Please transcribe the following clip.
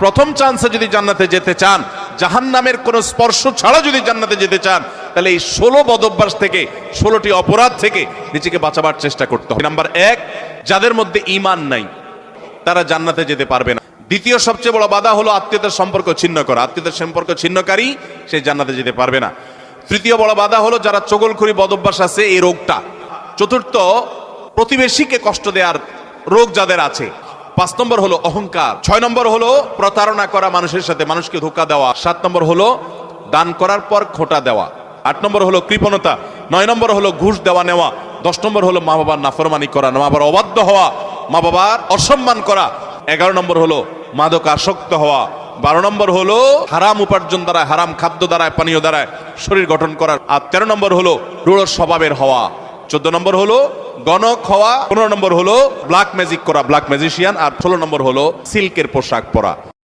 প্রথম চান্সে যদি জান্নাতে যেতে চান, জাহান্নামের কোনো স্পর্শ ছাড়া যদি জান্নাতে যেতে চান, তাহলে এই 16 বদঅভ্যাস থেকে, 16টি অপরাধ থেকে নিজেকে বাঁচাবার চেষ্টা করতে হবে। নাম্বার 1, যাদের মধ্যে ঈমান নাই তারা জান্নাতে যেতে পারবে না। দ্বিতীয় সবচেয়ে বড় বাধা হলো আত্মীয়তার সম্পর্ক ছিন্ন করা। আত্মীয়তার সম্পর্ক ছিন্নকারী সে জান্নাতে যেতে পারবে না। তৃতীয় বড় বাধা হলো যারা চগলখড়ি বদঅভ্যাস আছে, এই রোগটা। চতুর্থ, প্রতিবেশীকে কষ্ট দেওয়ার রোগ যাদের আছে। 5 নম্বর হলো অহংকার। 6 নম্বর হলো প্রতারণা করা, মানুষের সাথে মানুষকে ধোঁকা দেওয়া। 7 নম্বর হলো দান করার পর খোঁটা দেওয়া। 8 নম্বর হলো কৃপণতা। 9 নম্বর হলো ঘুষ দেওয়া নেওয়া। 10 নম্বর হলো মা বাবার নাফরমানি করা, মা বাবার অবাধ্য হওয়া, মা বাবার অসম্মান করা। 11 নম্বর হলো মাদক আসক্ত হওয়া। 12 নম্বর হলো হারাম উপার্জন দ্বারা, হারাম খাদ্য দ্বারা, পানীয় দ্বারা শরীর গঠন করা। আর 13 নম্বর হলো রূঢ় স্বভাবের হওয়া। 14 নম্বর হলো গণক হওয়া। 15 নম্বর হলো ব্ল্যাক ম্যাজিক করা, ব্ল্যাক ম্যাজিশিয়ান। আর 16 নম্বর হলো সিল্কের পোশাক পরা।